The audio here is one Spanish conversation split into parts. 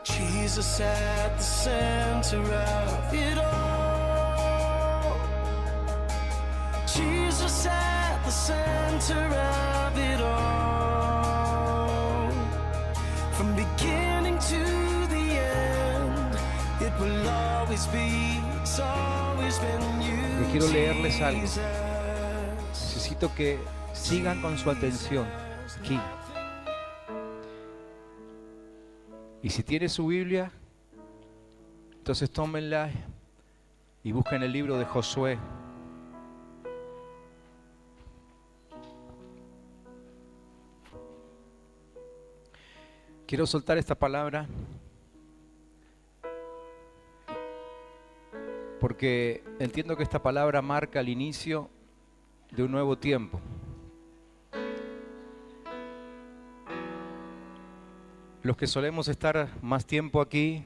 Jesus at the center of it all. Jesus at the center of it all. From beginning to the end, it will always be, it's always been you. Yo quiero leerles algo. Jesus. Necesito que sigan con su atención aquí. Y si tiene su Biblia, entonces tómenla y busquen el libro de Josué. Quiero soltar esta palabra porque entiendo que esta palabra marca el inicio de un nuevo tiempo. Los que solemos estar más tiempo aquí,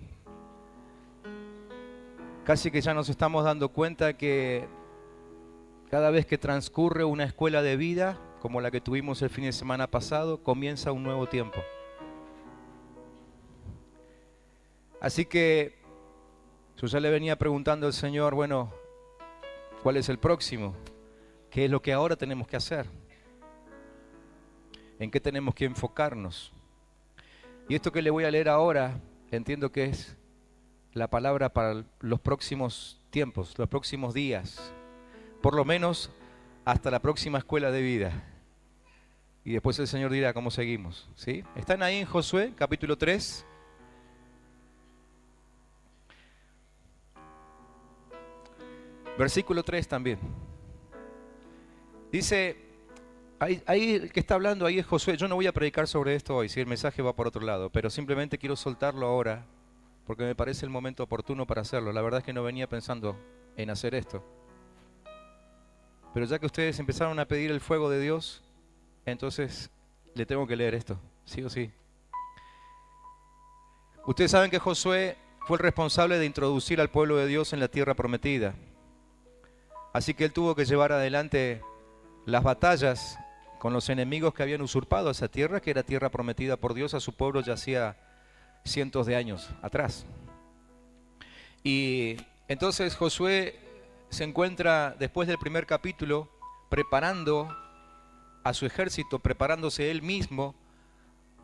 casi que ya nos estamos dando cuenta que cada vez que transcurre una escuela de vida, como la que tuvimos el fin de semana pasado, comienza un nuevo tiempo. Así que yo ya le venía preguntando al Señor, bueno, ¿cuál es el próximo? ¿Qué es lo que ahora tenemos que hacer? ¿En qué tenemos que enfocarnos? Y esto que le voy a leer ahora, entiendo que es la palabra para los próximos tiempos, los próximos días, por lo menos hasta la próxima escuela de vida. Y después el Señor dirá cómo seguimos, ¿sí? ¿Están ahí en Josué, capítulo 3? Versículo 3 también. Dice, ahí el que está hablando ahí es Josué. Yo no voy a predicar sobre esto hoy, si el mensaje va por otro lado, pero simplemente quiero soltarlo ahora, porque me parece el momento oportuno para hacerlo. La verdad es que no venía pensando en hacer esto. Pero ya que ustedes empezaron a pedir el fuego de Dios, entonces le tengo que leer esto, sí o sí. Ustedes saben que Josué fue el responsable de introducir al pueblo de Dios en la tierra prometida. Así que él tuvo que llevar adelante las batallas con los enemigos que habían usurpado esa tierra, que era tierra prometida por Dios a su pueblo ya hacía cientos de años atrás. Y entonces Josué se encuentra, después del primer capítulo, preparando a su ejército, preparándose él mismo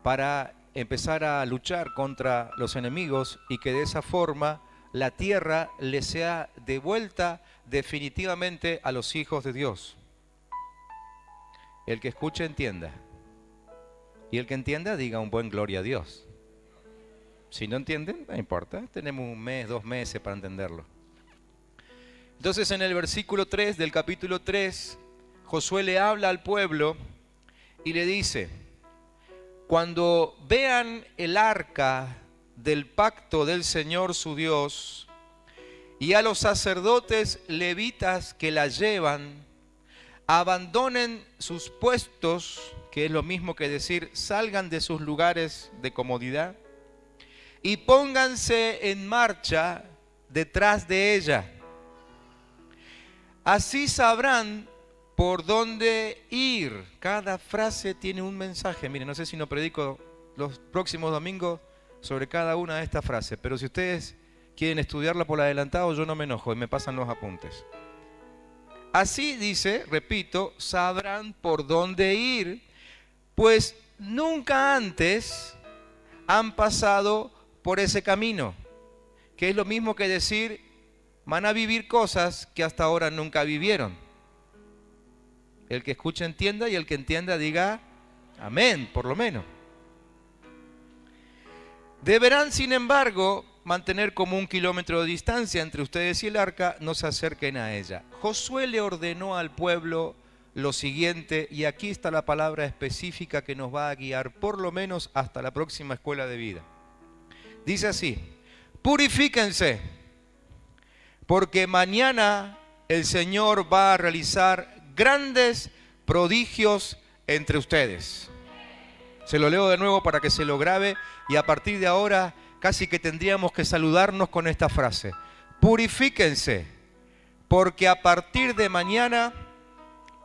para empezar a luchar contra los enemigos y que de esa forma la tierra le sea devuelta definitivamente a los hijos de Dios. El que escuche entienda. Y el que entienda diga un buen gloria a Dios. Si no entienden, no importa. Tenemos un mes, 2 meses para entenderlo. Entonces en el versículo 3 del capítulo 3, Josué le habla al pueblo y le dice: cuando vean el arca del pacto del Señor su Dios y a los sacerdotes levitas que la llevan, abandonen sus puestos, que es lo mismo que decir salgan de sus lugares de comodidad, y pónganse en marcha detrás de ella. Así sabrán por dónde ir. Cada frase tiene un mensaje. Miren, no sé si no predico los próximos domingos sobre cada una de estas frases, pero si ustedes quieren estudiarla por adelantado, yo no me enojo y me pasan los apuntes. Así dice, repito, sabrán por dónde ir, pues nunca antes han pasado por ese camino, que es lo mismo que decir, van a vivir cosas que hasta ahora nunca vivieron. El que escuche entienda y el que entienda diga amén, por lo menos. Deberán, sin embargo, mantener como 1 kilómetro de distancia entre ustedes y el arca, no se acerquen a ella. Josué le ordenó al pueblo lo siguiente, y aquí está la palabra específica que nos va a guiar por lo menos hasta la próxima escuela de vida. Dice así: purifíquense, porque mañana el Señor va a realizar grandes prodigios entre ustedes. Se lo leo de nuevo para que se lo grabe, y a partir de ahora casi que tendríamos que saludarnos con esta frase: purifíquense, porque a partir de mañana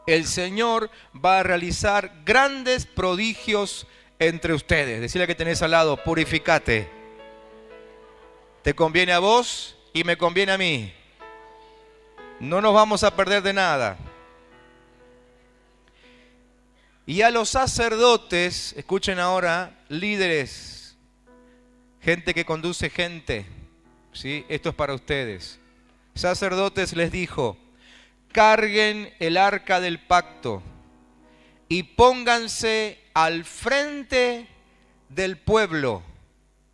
el Señor va a realizar grandes prodigios entre ustedes. Decirle que tenés al lado: purificate. Te conviene a vos y me conviene a mí. No nos vamos a perder de nada. Y a los sacerdotes, escuchen ahora, líderes, gente que conduce gente, ¿sí? Esto es para ustedes. Sacerdotes les dijo, carguen el arca del pacto y pónganse al frente del pueblo.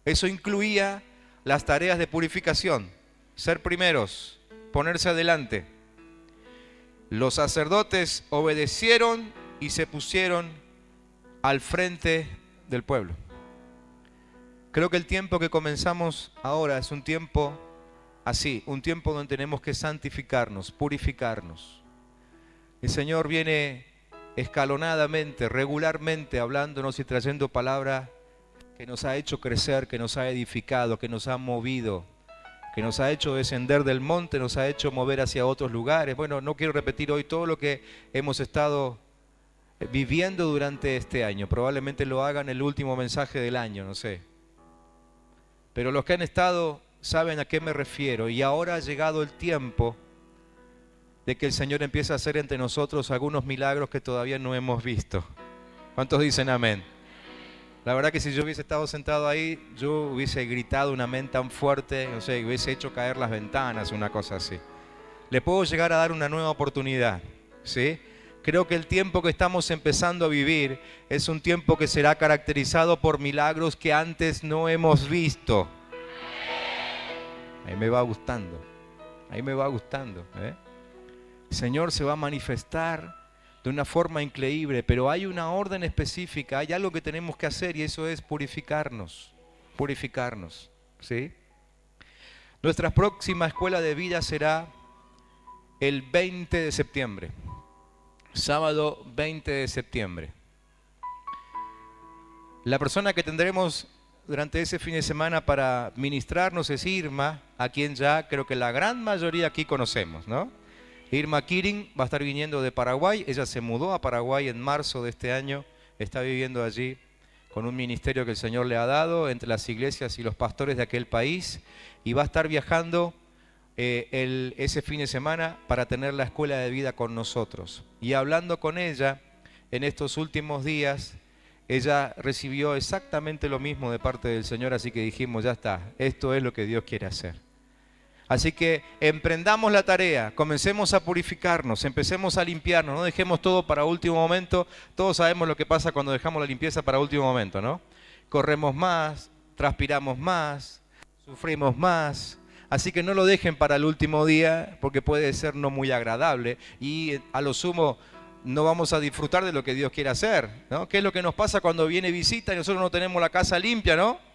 Eso incluía las tareas de purificación, ser primeros, ponerse adelante. Los sacerdotes obedecieron y se pusieron al frente del pueblo. Creo que el tiempo que comenzamos ahora es un tiempo así, un tiempo donde tenemos que santificarnos, purificarnos. El Señor viene escalonadamente, regularmente hablándonos y trayendo palabra que nos ha hecho crecer, que nos ha edificado, que nos ha movido, que nos ha hecho descender del monte, nos ha hecho mover hacia otros lugares. Bueno, no quiero repetir hoy todo lo que hemos estado viviendo durante este año. Probablemente lo hagan el último mensaje del año, no sé. Pero los que han estado saben a qué me refiero. Y ahora ha llegado el tiempo de que el Señor empiece a hacer entre nosotros algunos milagros que todavía no hemos visto. ¿Cuántos dicen amén? La verdad que si yo hubiese estado sentado ahí, yo hubiese gritado un amén tan fuerte, no sé, hubiese hecho caer las ventanas, una cosa así. Le puedo llegar a dar una nueva oportunidad, ¿sí? Creo que el tiempo que estamos empezando a vivir es un tiempo que será caracterizado por milagros que antes no hemos visto. Ahí me va gustando, ahí me va gustando, ¿eh? El Señor se va a manifestar de una forma increíble, pero hay una orden específica, hay algo que tenemos que hacer y eso es purificarnos, ¿sí? Nuestra próxima escuela de vida será el 20 de septiembre. Sábado 20 de septiembre. La persona que tendremos durante ese fin de semana para ministrarnos es Irma, a quien ya creo que la gran mayoría aquí conocemos, ¿no? Irma Kirin va a estar viniendo de Paraguay. Ella se mudó a Paraguay en marzo de este año. Está viviendo allí con un ministerio que el Señor le ha dado entre las iglesias y los pastores de aquel país. Y va a estar viajando ese fin de semana para tener la escuela de vida con nosotros. Y hablando con ella en estos últimos días, ella recibió exactamente lo mismo de parte del Señor, así que dijimos, ya está, esto es lo que Dios quiere hacer. Así que emprendamos la tarea, comencemos a purificarnos, empecemos a limpiarnos, no dejemos todo para último momento. Todos sabemos lo que pasa cuando dejamos la limpieza para último momento, ¿no? Corremos más, transpiramos más, sufrimos más. Así que no lo dejen para el último día porque puede ser no muy agradable y a lo sumo no vamos a disfrutar de lo que Dios quiere hacer, ¿no? ¿Qué es lo que nos pasa cuando viene visita y nosotros no tenemos la casa limpia, ¿no?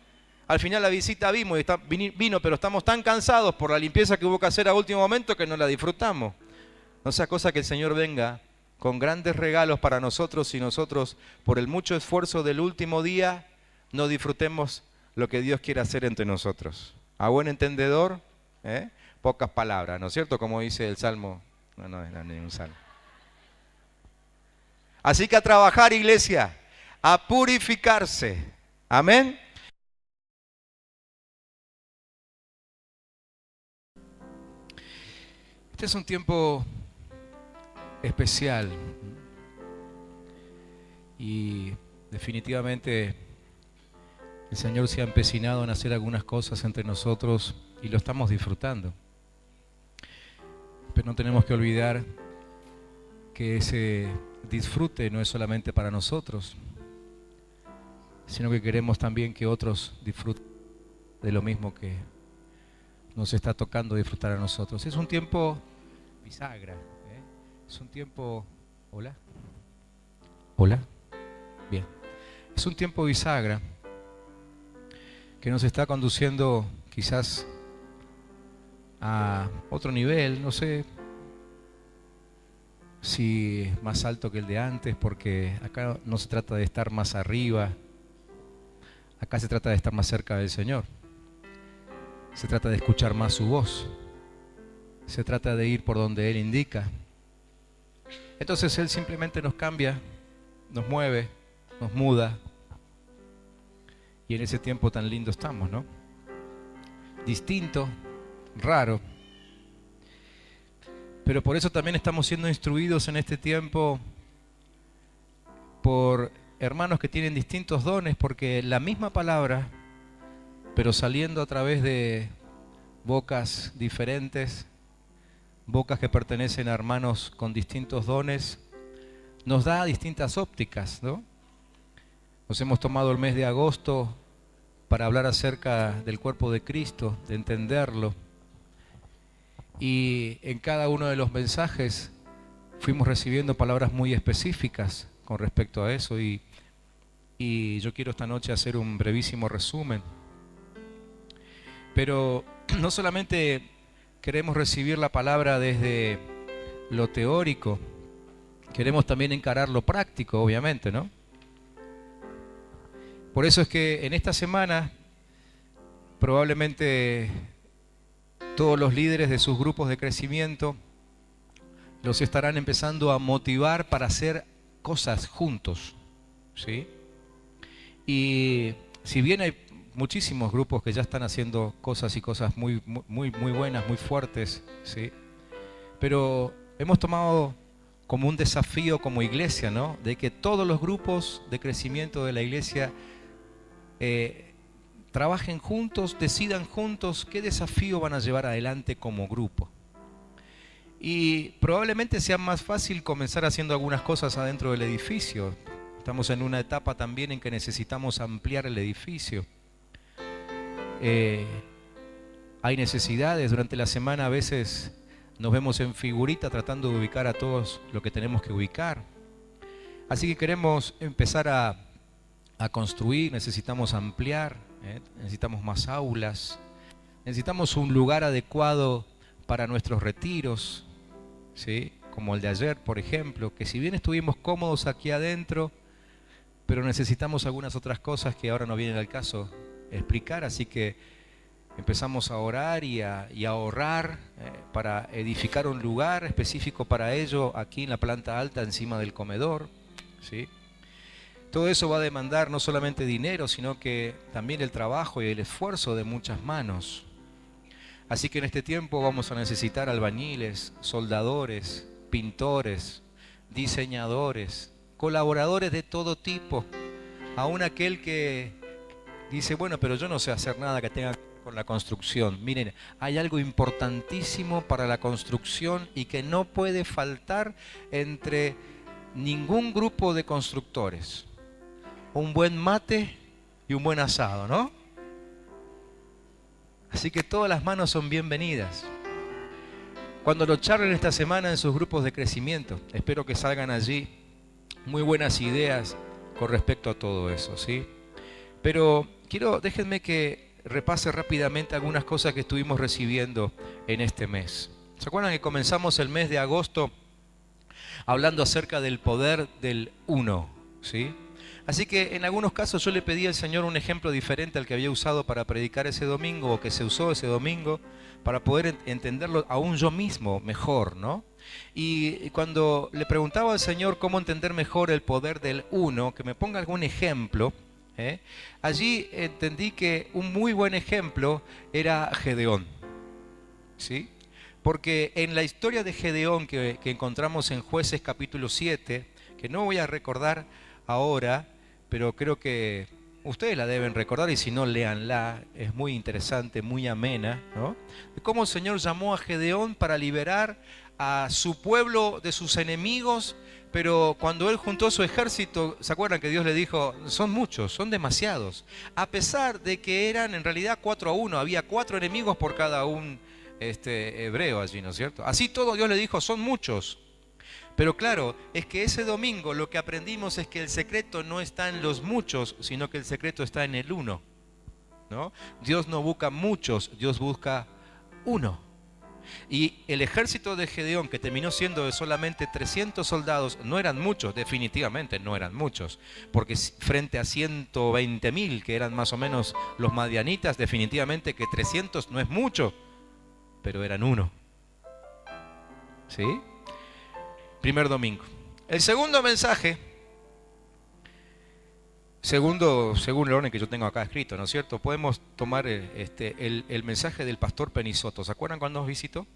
Al final la visita vino, pero estamos tan cansados por la limpieza que hubo que hacer a último momento que no la disfrutamos. No sea cosa que el Señor venga con grandes regalos para nosotros y nosotros por el mucho esfuerzo del último día no disfrutemos lo que Dios quiere hacer entre nosotros. A buen entendedor, pocas palabras, ¿no es cierto? Como dice el Salmo. No es ningún salmo. Así que a trabajar, iglesia, a purificarse. Amén. Este es un tiempo especial y definitivamente el Señor se ha empecinado en hacer algunas cosas entre nosotros y lo estamos disfrutando. Pero no tenemos que olvidar que ese disfrute no es solamente para nosotros, sino que queremos también que otros disfruten de lo mismo que nos está tocando disfrutar a nosotros. Es un tiempo bisagra, es un tiempo... ¿Hola? ¿Hola? Bien. Es un tiempo bisagra que nos está conduciendo quizás a otro nivel, no sé si más alto que el de antes, porque acá no se trata de estar más arriba, acá se trata de estar más cerca del Señor. Se trata de escuchar más su voz. Se trata de ir por donde Él indica. Entonces Él simplemente nos cambia, nos mueve, nos muda. Y en ese tiempo tan lindo estamos, ¿no? distinto, raro. Pero por eso también estamos siendo instruidos en este tiempo por hermanos que tienen distintos dones, porque la misma palabra, pero saliendo a través de bocas diferentes, bocas que pertenecen a hermanos con distintos dones, nos da distintas ópticas, ¿no? Nos hemos tomado el mes de agosto para hablar acerca del cuerpo de Cristo, de entenderlo. Y en cada uno de los mensajes fuimos recibiendo palabras muy específicas con respecto a eso. Y yo quiero esta noche hacer un brevísimo resumen. Pero no solamente queremos recibir la palabra desde lo teórico, queremos también encarar lo práctico, obviamente, ¿no? Por eso es que en esta semana probablemente todos los líderes de sus grupos de crecimiento los estarán empezando a motivar para hacer cosas juntos, ¿sí? Y si bien hay muchísimos grupos que ya están haciendo cosas y cosas muy buenas, muy fuertes, ¿sí? Pero hemos tomado como un desafío como iglesia, ¿no? De que todos los grupos de crecimiento de la iglesia trabajen juntos, decidan juntos qué desafío van a llevar adelante como grupo. Y probablemente sea más fácil comenzar haciendo algunas cosas adentro del edificio. Estamos en una etapa también en que necesitamos ampliar el edificio. Hay necesidades, durante la semana a veces nos vemos en figurita tratando de ubicar a todos lo que tenemos que ubicar. Así que queremos empezar a construir, necesitamos ampliar, necesitamos más aulas, necesitamos un lugar adecuado para nuestros retiros, ¿sí? Como el de ayer, por ejemplo, que si bien estuvimos cómodos aquí adentro, pero necesitamos algunas otras cosas que ahora no vienen al caso explicar, así que empezamos a orar y a ahorrar para edificar un lugar específico para ello aquí en la planta alta encima del comedor, ¿sí? Todo eso va a demandar no solamente dinero, sino que también el trabajo y el esfuerzo de muchas manos. Así que en este tiempo vamos a necesitar albañiles, soldadores, pintores, diseñadores, colaboradores de todo tipo. Aún aquel que dice, bueno, pero yo no sé hacer nada que tenga que ver con la construcción. Miren, hay algo importantísimo para la construcción y que no puede faltar entre ningún grupo de constructores. Un buen mate y un buen asado, ¿no? Así que todas las manos son bienvenidas. Cuando lo charlen esta semana en sus grupos de crecimiento, espero que salgan allí muy buenas ideas con respecto a todo eso, ¿sí? Pero déjenme que repase rápidamente algunas cosas que estuvimos recibiendo en este mes. ¿Se acuerdan que comenzamos el mes de agosto hablando acerca del poder del uno, ¿sí? Así que en algunos casos yo le pedí al Señor un ejemplo diferente al que había usado para predicar ese domingo o que se usó ese domingo para poder entenderlo aún yo mismo mejor, ¿no? Y cuando le preguntaba al Señor cómo entender mejor el poder del uno, que me ponga algún ejemplo, allí entendí que un muy buen ejemplo era Gedeón, ¿sí? Porque en la historia de Gedeón que encontramos en Jueces capítulo 7, que no voy a recordar ahora, pero creo que ustedes la deben recordar y si no, léanla, es muy interesante, muy amena, ¿no? De cómo el Señor llamó a Gedeón para liberar a su pueblo de sus enemigos, pero cuando él juntó su ejército, ¿se acuerdan que Dios le dijo? Son muchos, son demasiados. A pesar de que eran en realidad 4-1, había 4 enemigos por cada un hebreo allí, ¿no es cierto? Así todo Dios le dijo, son muchos. Pero claro, es que ese domingo lo que aprendimos es que el secreto no está en los muchos, sino que el secreto está en el uno, ¿no? Dios no busca muchos, Dios busca uno. Y el ejército de Gedeón, que terminó siendo de solamente 300 soldados, no eran muchos, definitivamente no eran muchos, porque frente a 120.000, que eran más o menos los madianitas, definitivamente que 300 no es mucho, pero eran uno. ¿Sí? Primer domingo. El segundo mensaje según el orden que yo tengo acá escrito, ¿no es cierto? Podemos tomar el mensaje del pastor Penisoto. ¿Se acuerdan cuando nos visitó?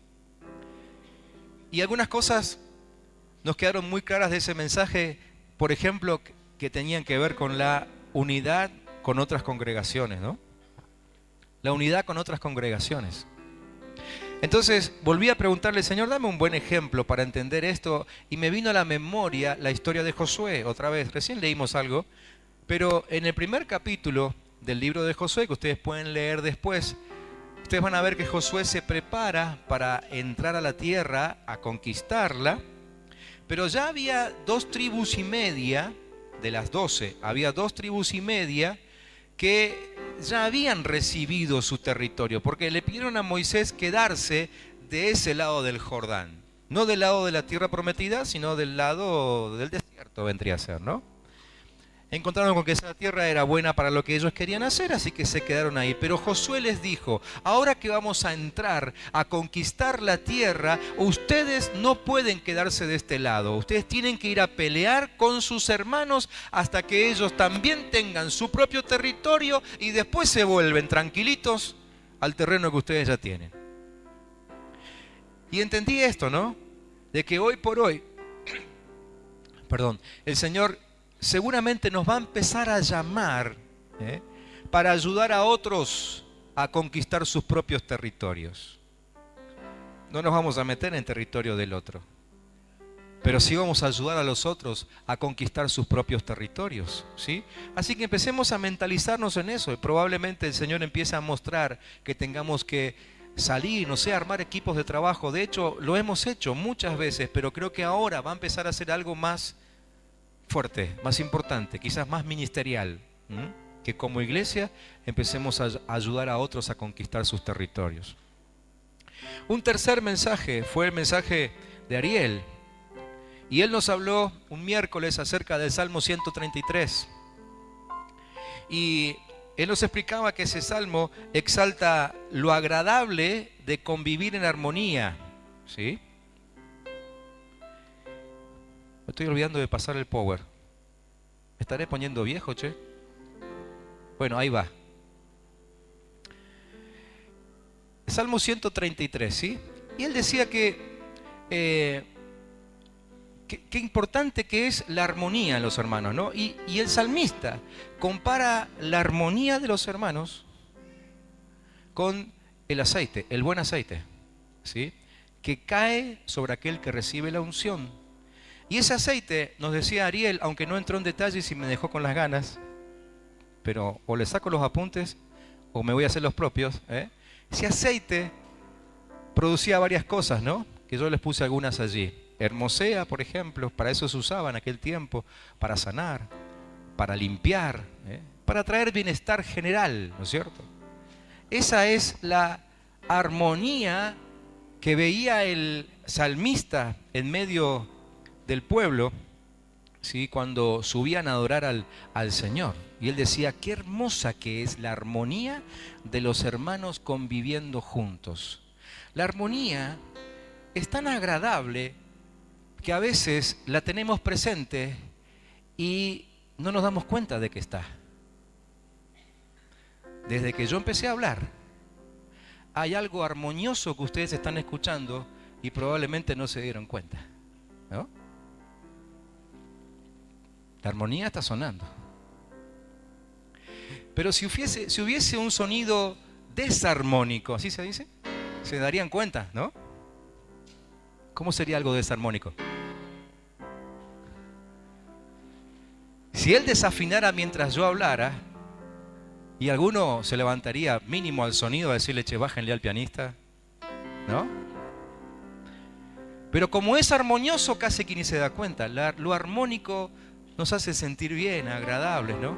Y algunas cosas nos quedaron muy claras de ese mensaje, por ejemplo, que tenían que ver con la unidad con otras congregaciones, ¿no? La unidad con otras congregaciones. Entonces volví a preguntarle, Señor, dame un buen ejemplo para entender esto, y me vino a la memoria la historia de Josué, otra vez, recién leímos algo, pero en el primer capítulo del libro de Josué, que ustedes pueden leer después, ustedes van a ver que Josué se prepara para entrar a la tierra, a conquistarla, pero ya había 2 tribus y media, de las 12, había 2 tribus y media que ya habían recibido su territorio, porque le pidieron a Moisés quedarse de ese lado del Jordán. No del lado de la tierra prometida, sino del lado del desierto vendría a ser, ¿no? Encontraron con que esa tierra era buena para lo que ellos querían hacer, así que se quedaron ahí. Pero Josué les dijo, ahora que vamos a entrar a conquistar la tierra, ustedes no pueden quedarse de este lado. Ustedes tienen que ir a pelear con sus hermanos hasta que ellos también tengan su propio territorio y después se vuelven tranquilitos al terreno que ustedes ya tienen. Y entendí esto, ¿no? De que hoy por hoy, el Señor seguramente nos va a empezar a llamar para ayudar a otros a conquistar sus propios territorios. No nos vamos a meter en territorio del otro, pero sí vamos a ayudar a los otros a conquistar sus propios territorios, ¿sí? Así que empecemos a mentalizarnos en eso, y probablemente el Señor empiece a mostrar que tengamos que salir, no sé, armar equipos de trabajo. De hecho, lo hemos hecho muchas veces, pero creo que ahora va a empezar a hacer algo más fuerte, más importante, quizás más ministerial, que como iglesia empecemos a ayudar a otros a conquistar sus territorios. Un tercer mensaje fue el mensaje de Ariel, y él nos habló un miércoles acerca del Salmo 133, y él nos explicaba que ese salmo exalta lo agradable de convivir en armonía, ¿sí? Me estoy olvidando de pasar el power. ¿Me estaré poniendo viejo, che? Bueno, ahí va. Salmo 133, ¿sí? Y él decía que qué importante que es la armonía en los hermanos, ¿no? Y el salmista compara la armonía de los hermanos con el aceite, el buen aceite, ¿sí? Que cae sobre aquel que recibe la unción. Y ese aceite, nos decía Ariel, aunque no entró en detalles y me dejó con las ganas, pero o le saco los apuntes o me voy a hacer los propios, ese aceite producía varias cosas, ¿no? Que yo les puse algunas allí. Hermosea, por ejemplo, para eso se usaba en aquel tiempo, para sanar, para limpiar, para traer bienestar general, ¿no es cierto? Esa es la armonía que veía el salmista en medio del pueblo, ¿sí? Cuando subían a adorar al Señor. Y él decía, qué hermosa que es la armonía de los hermanos conviviendo juntos. La armonía es tan agradable que a veces la tenemos presente y no nos damos cuenta de que está. Desde que yo empecé a hablar, hay algo armonioso que ustedes están escuchando y probablemente no se dieron cuenta, ¿no? La armonía está sonando. Pero si hubiese un sonido desarmónico, ¿así se dice? Se darían cuenta, ¿no? ¿Cómo sería algo desarmónico? Si él desafinara mientras yo hablara, y alguno se levantaría mínimo al sonido a decirle, che, bájenle al pianista, ¿no? Pero como es armonioso, casi que ni se da cuenta. Lo armónico nos hace sentir bien, agradables, ¿no?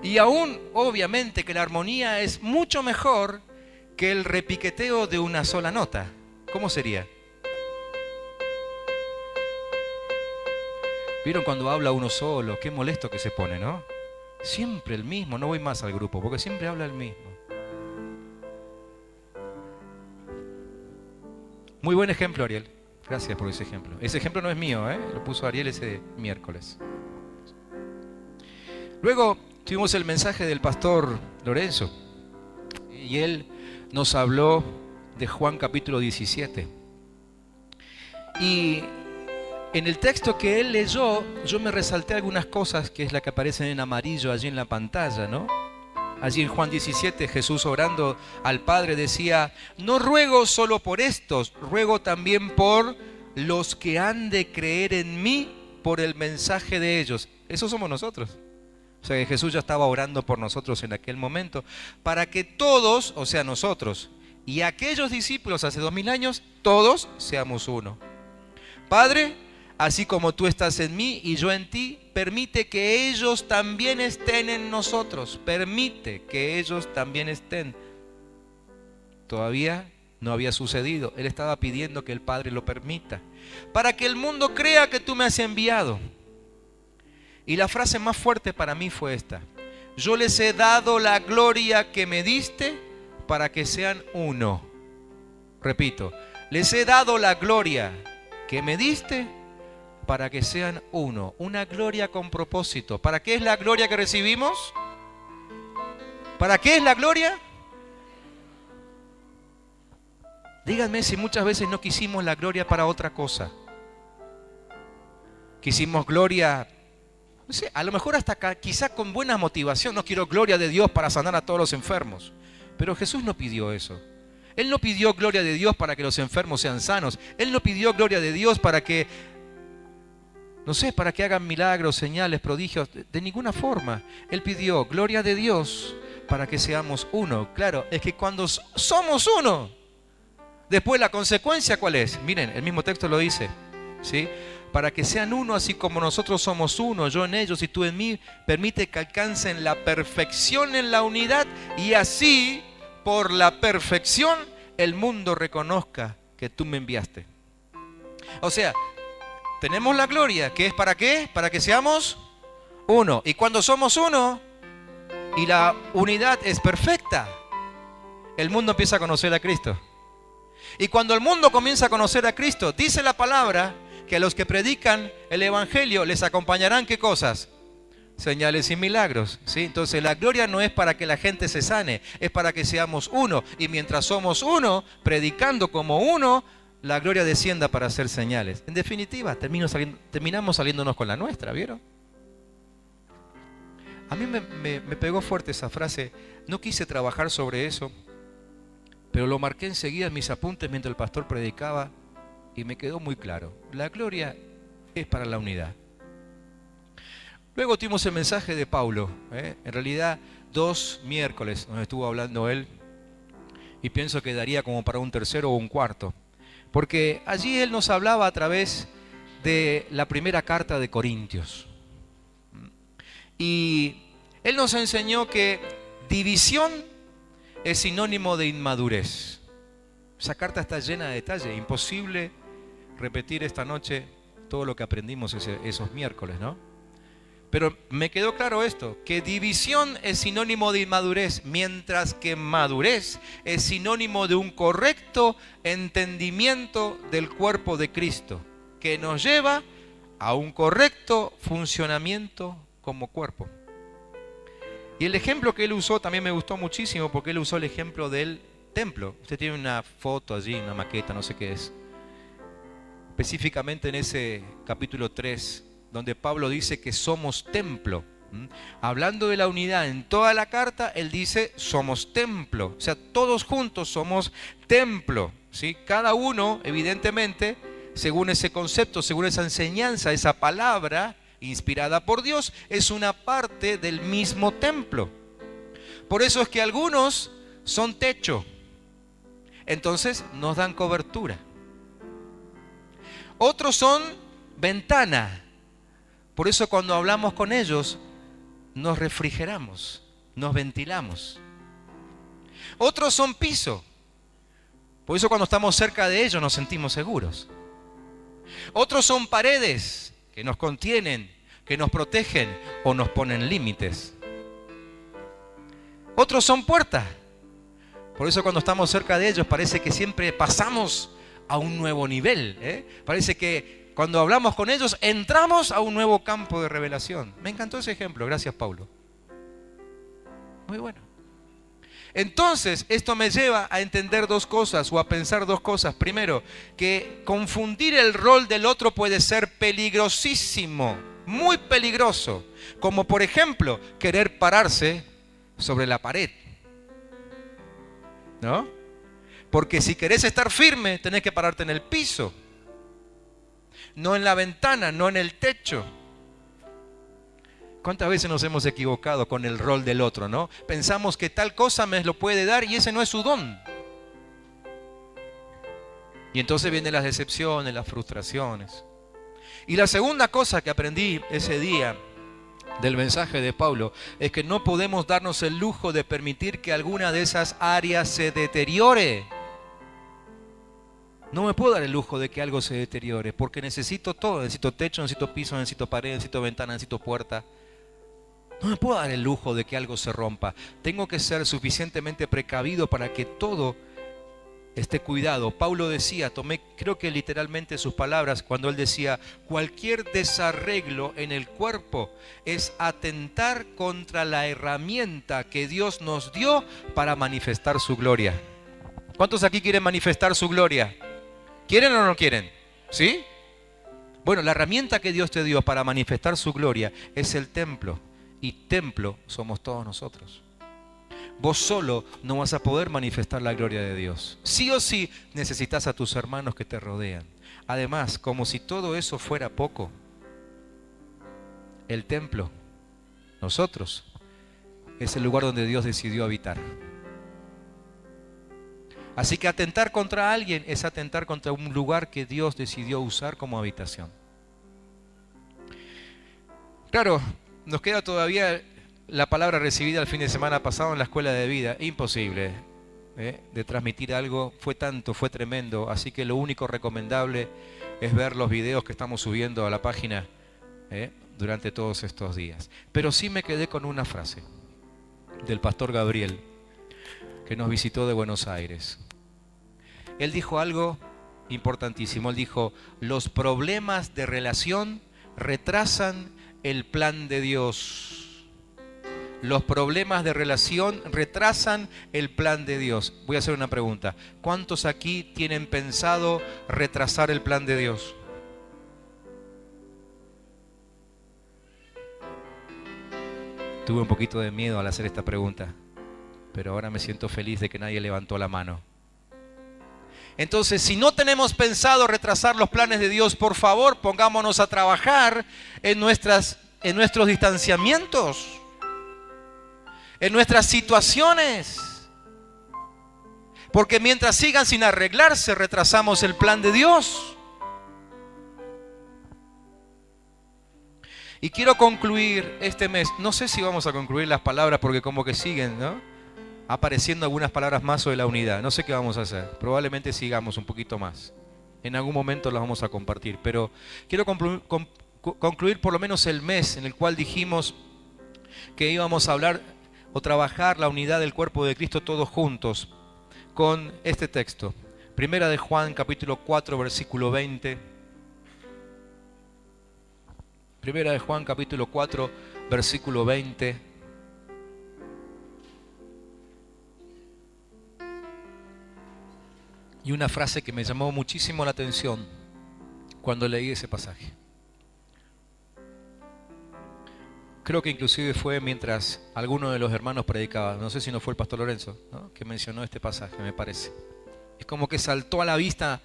Y aún, obviamente, que la armonía es mucho mejor que el repiqueteo de una sola nota. ¿Cómo sería? ¿Vieron cuando habla uno solo? Qué molesto que se pone, ¿no? Siempre el mismo, no voy más al grupo, porque siempre habla el mismo. Muy buen ejemplo, Ariel. Gracias por ese ejemplo. Ese ejemplo no es mío, lo puso Ariel ese miércoles. Luego tuvimos el mensaje del pastor Lorenzo y él nos habló de Juan capítulo 17. Y en el texto que él leyó, yo me resalté algunas cosas, que es la que aparecen en amarillo allí en la pantalla, ¿no? Allí en Juan 17, Jesús orando al Padre decía: no ruego solo por estos, ruego también por los que han de creer en mí por el mensaje de ellos. Esos somos nosotros. O sea que Jesús ya estaba orando por nosotros en aquel momento, para que todos, o sea nosotros, y aquellos discípulos hace 2000 años, todos seamos uno. Padre, así como tú estás en mí y yo en ti, permite que ellos también estén en nosotros. Permite que ellos también estén. Todavía no había sucedido. Él estaba pidiendo que el Padre lo permita, para que el mundo crea que tú me has enviado. Y la frase más fuerte para mí fue esta: yo les he dado la gloria que me diste para que sean uno. Repito, les he dado la gloria que me diste para que sean uno. Una gloria con propósito. ¿Para qué es la gloria que recibimos? ¿Para qué es la gloria? Díganme si muchas veces no quisimos la gloria para otra cosa. Quisimos gloria, no sé, a lo mejor hasta acá, quizá con buena motivación. No quiero gloria de Dios para sanar a todos los enfermos. Pero Jesús no pidió eso. Él no pidió gloria de Dios para que los enfermos sean sanos. Él no pidió gloria de Dios para que, no sé, para que hagan milagros, señales, prodigios. De ninguna forma. Él pidió gloria de Dios para que seamos uno. Claro, es que cuando somos uno, después la consecuencia, ¿cuál es? Miren, el mismo texto lo dice, ¿sí? Para que sean uno así como nosotros somos uno, yo en ellos y tú en mí, permite que alcancen la perfección en la unidad, y así, por la perfección, el mundo reconozca que tú me enviaste. O sea, tenemos la gloria, que es ¿para qué? Para que seamos uno. Y cuando somos uno y la unidad es perfecta, el mundo empieza a conocer a Cristo. Y cuando el mundo comienza a conocer a Cristo, dice la palabra que a los que predican el evangelio les acompañarán, ¿qué cosas? Señales y milagros, ¿sí? Entonces la gloria no es para que la gente se sane, es para que seamos uno. Y mientras somos uno, predicando como uno, la gloria descienda para hacer señales. En definitiva, terminamos saliéndonos con la nuestra, ¿vieron? A mí me pegó fuerte esa frase. No quise trabajar sobre eso, pero lo marqué enseguida en mis apuntes mientras el pastor predicaba y me quedó muy claro. La gloria es para la unidad. Luego tuvimos el mensaje de Pablo, en realidad 2 miércoles nos estuvo hablando él, y pienso que daría como para un tercero o un cuarto, porque allí él nos hablaba a través de la primera carta de Corintios. Y él nos enseñó que división es sinónimo de inmadurez. Esa carta está llena de detalles, imposible repetir esta noche todo lo que aprendimos esos miércoles, ¿no? Pero me quedó claro esto, que división es sinónimo de inmadurez, mientras que madurez es sinónimo de un correcto entendimiento del cuerpo de Cristo, que nos lleva a un correcto funcionamiento como cuerpo. Y el ejemplo que él usó también me gustó muchísimo, porque él usó el ejemplo del templo. Usted tiene una foto allí, una maqueta, no sé qué es. Específicamente en ese capítulo 3, donde Pablo dice que somos templo. Hablando de la unidad en toda la carta, él dice somos templo. O sea, todos juntos somos templo, ¿sí? Cada uno, evidentemente, según ese concepto, según esa enseñanza, esa palabra inspirada por Dios, es una parte del mismo templo. Por eso es que algunos son techo, entonces nos dan cobertura. Otros son ventana, por eso cuando hablamos con ellos nos refrigeramos, nos ventilamos. Otros son piso, por eso cuando estamos cerca de ellos nos sentimos seguros. Otros son paredes que nos contienen, que nos protegen o nos ponen límites. Otros son puertas, por eso cuando estamos cerca de ellos parece que siempre pasamos a un nuevo nivel, Parece que Cuando hablamos con ellos, entramos a un nuevo campo de revelación. Me encantó ese ejemplo, gracias Paulo. Muy bueno. Entonces, esto me lleva a entender dos cosas o a pensar dos cosas. Primero, que confundir el rol del otro puede ser peligrosísimo, muy peligroso. Como por ejemplo, querer pararse sobre la pared, ¿no? Porque si querés estar firme, tenés que pararte en el piso, no en la ventana, no en el techo. ¿Cuántas veces nos hemos equivocado con el rol del otro, no? Pensamos que tal cosa me lo puede dar y ese no es su don. Y entonces vienen las decepciones, las frustraciones. Y la segunda cosa que aprendí ese día del mensaje de Pablo es que no podemos darnos el lujo de permitir que alguna de esas áreas se deteriore. No me puedo dar el lujo de que algo se deteriore porque necesito todo. Necesito techo, necesito piso, necesito pared, necesito ventana, necesito puerta. No me puedo dar el lujo de que algo se rompa. Tengo que ser suficientemente precavido para que todo esté cuidado. Pablo decía, tomé creo que literalmente sus palabras cuando él decía, cualquier desarreglo en el cuerpo es atentar contra la herramienta que Dios nos dio para manifestar su gloria. ¿Cuántos aquí quieren manifestar su gloria? ¿Quieren o no quieren? ¿Sí? Bueno, la herramienta que Dios te dio para manifestar su gloria es el templo. Y templo somos todos nosotros. Vos solo no vas a poder manifestar la gloria de Dios. Sí o sí necesitas a tus hermanos que te rodean. Además, como si todo eso fuera poco, el templo, nosotros, es el lugar donde Dios decidió habitar. Así que atentar contra alguien es atentar contra un lugar que Dios decidió usar como habitación. Claro, nos queda todavía la palabra recibida el fin de semana pasado en la escuela de vida. Imposible de transmitir algo. Fue tanto, fue tremendo. Así que lo único recomendable es ver los videos que estamos subiendo a la página durante todos estos días. Pero sí me quedé con una frase del pastor Gabriel, que nos visitó de Buenos Aires. Él dijo algo importantísimo. Él dijo, los problemas de relación retrasan el plan de Dios. Los problemas de relación retrasan el plan de Dios. Voy a hacer una pregunta. ¿Cuántos aquí tienen pensado retrasar el plan de Dios? Tuve un poquito de miedo al hacer esta pregunta, pero ahora me siento feliz de que nadie levantó la mano. Entonces, si no tenemos pensado retrasar los planes de Dios, por favor, pongámonos a trabajar en nuestros distanciamientos, en nuestras situaciones. Porque mientras sigan sin arreglarse, retrasamos el plan de Dios. Y quiero concluir este mes, no sé si vamos a concluir las palabras porque como que siguen, ¿no?, apareciendo algunas palabras más sobre la unidad. No sé qué vamos a hacer. Probablemente sigamos un poquito más. En algún momento las vamos a compartir. Pero quiero concluir por lo menos el mes en el cual dijimos que íbamos a hablar o trabajar la unidad del cuerpo de Cristo todos juntos con este texto. Primera de Juan, capítulo 4, versículo 20. Primera de Juan, capítulo 4, versículo 20. Y una frase que me llamó muchísimo la atención cuando leí ese pasaje. Creo que inclusive fue mientras alguno de los hermanos predicaba. No sé si no fue el pastor Lorenzo, ¿no?, que mencionó este pasaje, me parece. Es como que saltó a la vista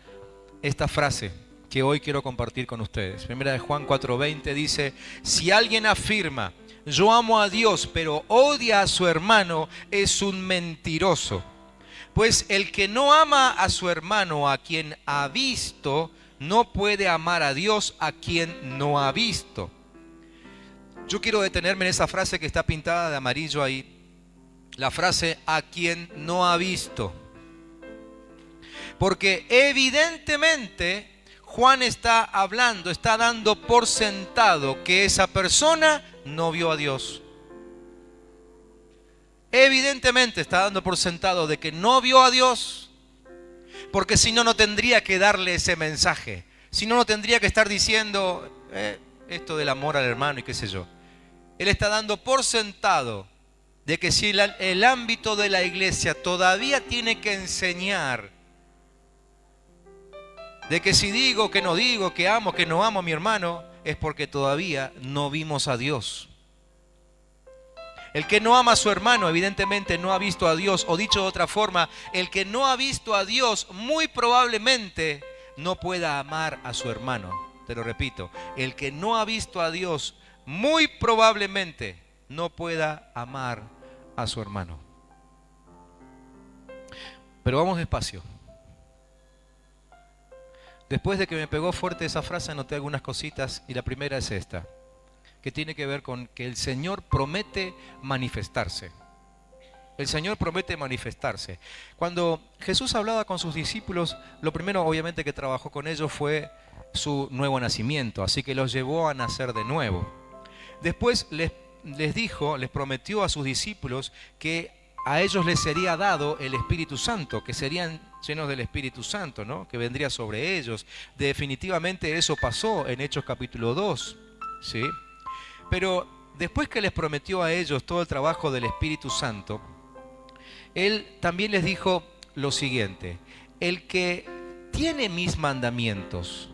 esta frase que hoy quiero compartir con ustedes. Primera de Juan 4:20 dice, si alguien afirma, yo amo a Dios, pero odia a su hermano, es un mentiroso. Pues el que no ama a su hermano a quien ha visto, no puede amar a Dios a quien no ha visto. Yo quiero detenerme en esa frase que está pintada de amarillo ahí. La frase a quien no ha visto. Porque evidentemente Juan está hablando, está dando por sentado que esa persona no vio a Dios. Evidentemente está dando por sentado de que no vio a Dios, porque si no, no tendría que darle ese mensaje. Si no, no tendría que estar diciendo esto del amor al hermano y qué sé yo. Él está dando por sentado de que si el ámbito de la iglesia todavía tiene que enseñar, de que si digo, que no digo, que amo, que no amo a mi hermano, es porque todavía no vimos a Dios. El que no ama a su hermano evidentemente no ha visto a Dios, o dicho de otra forma, el que no ha visto a Dios muy probablemente no pueda amar a su hermano. Te lo repito, el que no ha visto a Dios muy probablemente no pueda amar a su hermano. Pero vamos despacio. Después de que me pegó fuerte esa frase, anoté algunas cositas y la primera es esta, que tiene que ver con que el Señor promete manifestarse. El Señor promete manifestarse. Cuando Jesús hablaba con sus discípulos, lo primero obviamente que trabajó con ellos fue su nuevo nacimiento, así que los llevó a nacer de nuevo. Después les prometió a sus discípulos que a ellos les sería dado el Espíritu Santo, que serían llenos del Espíritu Santo, ¿no? Que vendría sobre ellos. Definitivamente eso pasó en Hechos capítulo 2, ¿sí? Pero después que les prometió a ellos todo el trabajo del Espíritu Santo, Él también les dijo lo siguiente: el que tiene mis mandamientos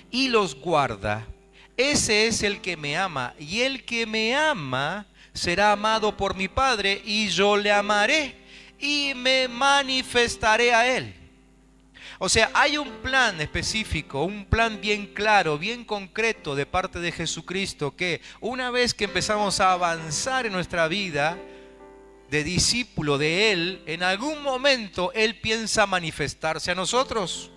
y los guarda, ese es el que me ama, y el que me ama será amado por mi Padre, y yo le amaré y me manifestaré a él. O sea, hay un plan específico, un plan bien claro, bien concreto de parte de Jesucristo, que una vez que empezamos a avanzar en nuestra vida de discípulo de Él, en algún momento Él piensa manifestarse a nosotros.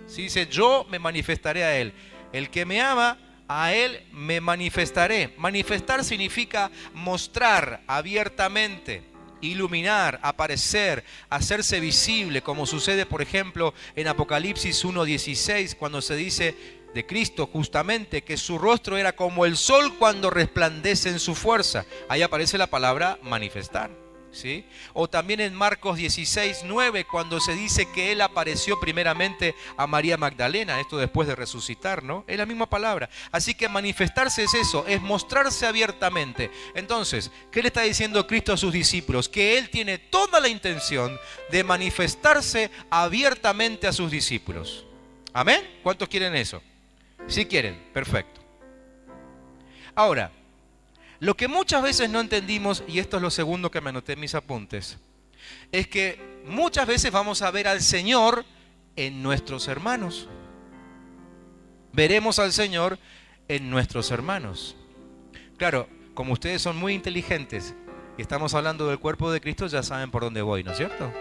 ¿Sí? Dice, yo me manifestaré a Él. El que me ama, a Él me manifestaré. Manifestar significa mostrar abiertamente, iluminar, aparecer, hacerse visible, como sucede por ejemplo en Apocalipsis 1:16, cuando se dice de Cristo justamente que su rostro era como el sol cuando resplandece en su fuerza. Ahí aparece la palabra manifestar, ¿sí? O también en Marcos 16:9, cuando se dice que Él apareció primeramente a María Magdalena, esto después de resucitar, ¿no? Es la misma palabra. Así que manifestarse es eso, es mostrarse abiertamente. Entonces, ¿qué le está diciendo Cristo a sus discípulos? Que Él tiene toda la intención de manifestarse abiertamente a sus discípulos. ¿Amén? ¿Cuántos quieren eso? Sí quieren, perfecto. Ahora, lo que muchas veces no entendimos, y esto es lo segundo que me anoté en mis apuntes, es que muchas veces vamos a ver al Señor en nuestros hermanos. Veremos al Señor en nuestros hermanos. Claro, como ustedes son muy inteligentes y estamos hablando del cuerpo de Cristo, ya saben por dónde voy, ¿no es cierto?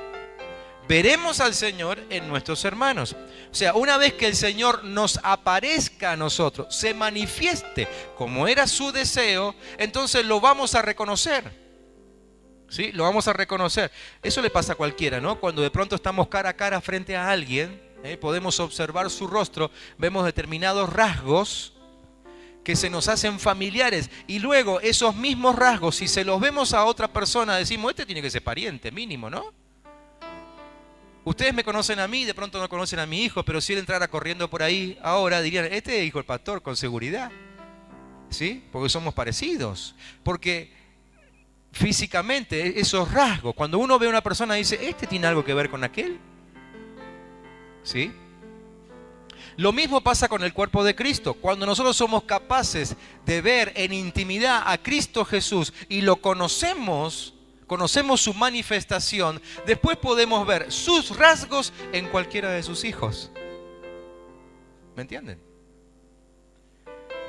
Veremos al Señor en nuestros hermanos. O sea, una vez que el Señor nos aparezca a nosotros, se manifieste como era su deseo, entonces lo vamos a reconocer. ¿Sí? Lo vamos a reconocer. Eso le pasa a cualquiera, ¿no? Cuando de pronto estamos cara a cara frente a alguien, podemos observar su rostro, vemos determinados rasgos que se nos hacen familiares, y luego esos mismos rasgos, si se los vemos a otra persona, decimos, este tiene que ser pariente mínimo, ¿no? Ustedes me conocen a mí, de pronto no conocen a mi hijo, pero si él entrara corriendo por ahí ahora, dirían, este es hijo del pastor, con seguridad. ¿Sí? Porque somos parecidos. Porque físicamente, esos rasgos, cuando uno ve a una persona dice, este tiene algo que ver con aquel. ¿Sí? Lo mismo pasa con el cuerpo de Cristo. Cuando nosotros somos capaces de ver en intimidad a Cristo Jesús y lo conocemos su manifestación, después podemos ver sus rasgos en cualquiera de sus hijos. ¿Me entienden?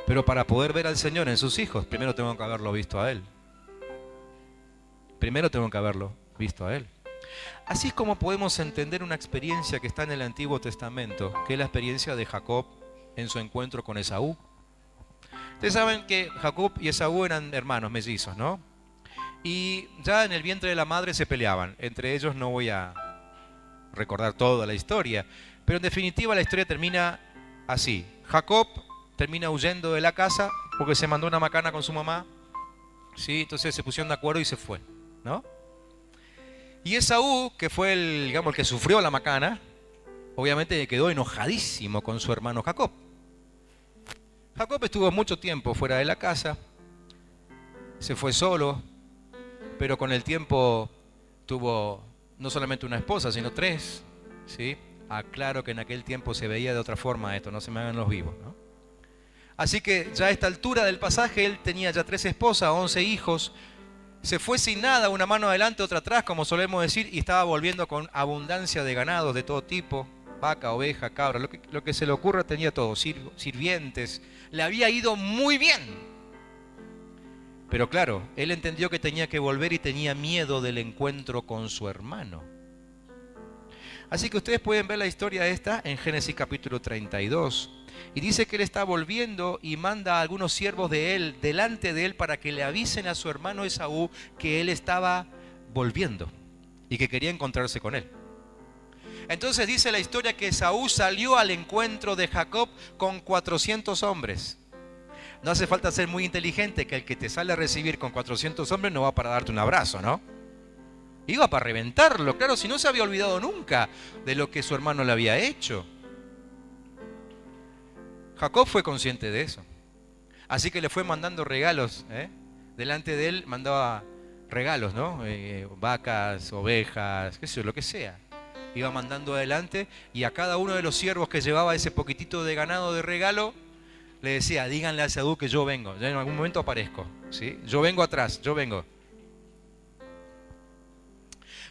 Pero para poder ver al Señor en sus hijos, primero tengo que haberlo visto a Él. Primero tengo que haberlo visto a Él. Así es como podemos entender una experiencia que está en el Antiguo Testamento, que es la experiencia de Jacob en su encuentro con Esaú. Ustedes saben que Jacob y Esaú eran hermanos mellizos, ¿no? Y ya en el vientre de la madre se peleaban. Entre ellos no voy a recordar toda la historia, pero en definitiva la historia termina así. Jacob termina huyendo de la casa porque se mandó una macana con su mamá. ¿Sí? Entonces se pusieron de acuerdo y se fue, ¿no? Y Esaú, que fue el que sufrió la macana, obviamente quedó enojadísimo con su hermano Jacob. Jacob estuvo mucho tiempo fuera de la casa, se fue solo, pero con el tiempo tuvo no solamente una esposa, sino 3, ¿sí? Aclaro que en aquel tiempo se veía de otra forma esto, no se me hagan los vivos, ¿no? Así que ya a esta altura del pasaje él tenía ya 3 esposas, 11 hijos, se fue sin nada, una mano adelante, otra atrás, como solemos decir, y estaba volviendo con abundancia de ganados de todo tipo, vaca, oveja, cabra, lo que se le ocurra tenía todo, sirvientes, le había ido muy bien. Pero claro, él entendió que tenía que volver y tenía miedo del encuentro con su hermano. Así que ustedes pueden ver la historia esta en Génesis capítulo 32. Y dice que él está volviendo y manda a algunos siervos de él, delante de él, para que le avisen a su hermano Esaú que él estaba volviendo y que quería encontrarse con él. Entonces dice la historia que Esaú salió al encuentro de Jacob con 400 hombres. No hace falta ser muy inteligente, que el que te sale a recibir con 400 hombres no va para darte un abrazo, ¿no? Iba para reventarlo, claro, si no se había olvidado nunca de lo que su hermano le había hecho. Jacob fue consciente de eso. Así que le fue mandando regalos, delante de él mandaba regalos, ¿no? Vacas, ovejas, qué sé yo, lo que sea. Iba mandando adelante y a cada uno de los siervos que llevaba ese poquitito de ganado de regalo, le decía, díganle a Esaú que yo vengo, ya en algún momento aparezco, ¿sí? Yo vengo atrás, yo vengo.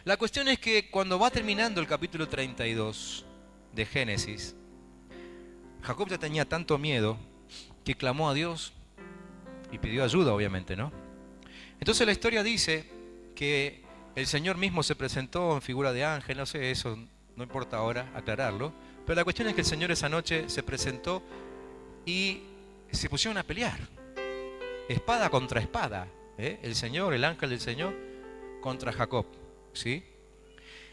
La cuestión es que cuando va terminando el capítulo 32 de Génesis, Jacob ya tenía tanto miedo que clamó a Dios y pidió ayuda, obviamente, ¿no? Entonces la historia dice que el Señor mismo se presentó en figura de ángel, no sé, eso no importa ahora aclararlo, pero la cuestión es que el Señor esa noche se presentó y se pusieron a pelear, espada contra espada, el Señor, el ángel del Señor, contra Jacob, ¿sí?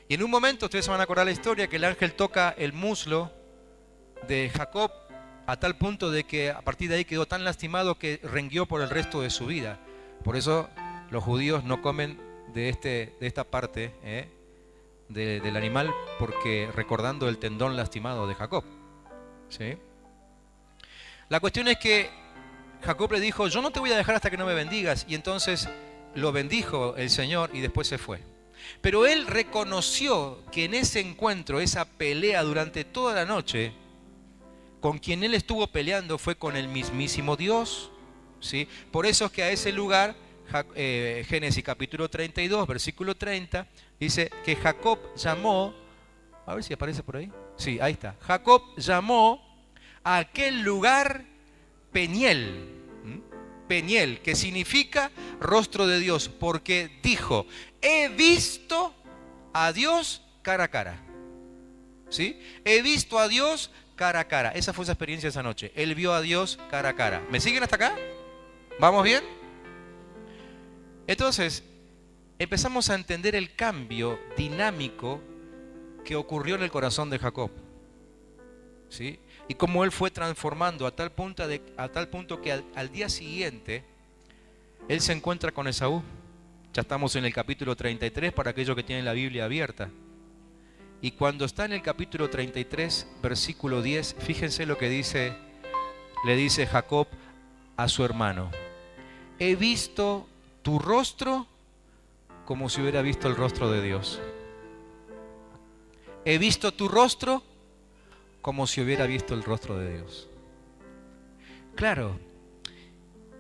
Y en un momento, ustedes se van a acordar la historia, que el ángel toca el muslo de Jacob a tal punto de que a partir de ahí quedó tan lastimado que rengueó por el resto de su vida. Por eso los judíos no comen de esta parte del animal, porque recordando el tendón lastimado de Jacob, ¿sí? La cuestión es que Jacob le dijo, yo no te voy a dejar hasta que no me bendigas, y entonces lo bendijo el Señor y después se fue. Pero él reconoció que en ese encuentro, esa pelea durante toda la noche, con quien él estuvo peleando fue con el mismísimo Dios, ¿sí? Por eso es que a ese lugar, Génesis capítulo 32, versículo 30, dice que Jacob llamó, a ver si aparece por ahí, sí, ahí está, Jacob llamó a aquel lugar Peniel, Peniel, que significa rostro de Dios, porque dijo, he visto a Dios cara a cara, ¿sí? He visto a Dios cara a cara. Esa fue su experiencia esa noche. Él vio a Dios cara a cara. ¿Me siguen hasta acá? ¿Vamos bien? Entonces, empezamos a entender el cambio dinámico que ocurrió en el corazón de Jacob, ¿sí? Y cómo él fue transformando a tal punto que al día siguiente él se encuentra con Esaú. Ya estamos en el capítulo 33 para aquellos que tienen la Biblia abierta. Y cuando está en el capítulo 33, versículo 10, fíjense lo que dice, le dice Jacob a su hermano. He visto tu rostro como si hubiera visto el rostro de Dios. He visto tu rostro como si hubiera visto el rostro de Dios. Claro,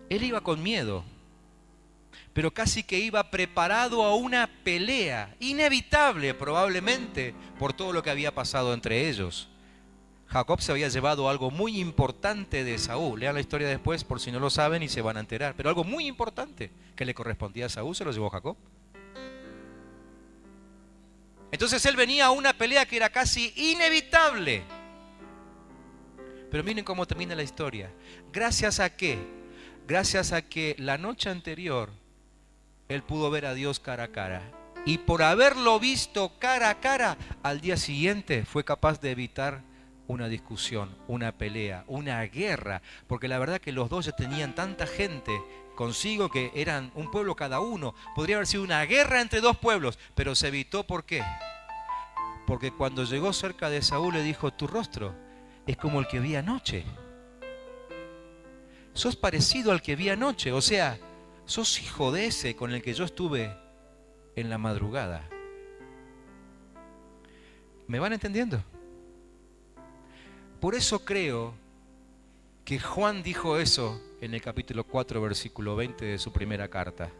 él iba con miedo, pero casi que iba preparado a una pelea, inevitable probablemente por todo lo que había pasado entre ellos. Jacob se había llevado algo muy importante de Esaú. Lean la historia después por si no lo saben y se van a enterar. Pero algo muy importante que le correspondía a Esaú se lo llevó Jacob. Entonces él venía a una pelea que era casi inevitable. Pero miren cómo termina la historia. ¿Gracias a qué? Gracias a que la noche anterior él pudo ver a Dios cara a cara. Y por haberlo visto cara a cara, al día siguiente fue capaz de evitar una discusión, una pelea, una guerra. Porque la verdad que los dos ya tenían tanta gente consigo que eran un pueblo cada uno. Podría haber sido una guerra entre dos pueblos, pero se evitó. ¿Por qué? Porque cuando llegó cerca de Saúl le dijo, tu rostro es como el que vi anoche. Sos parecido al que vi anoche, o sea, sos hijo de ese con el que yo estuve en la madrugada. ¿Me van entendiendo? Por eso creo que Juan dijo eso en el capítulo 4, versículo 20 de su primera carta.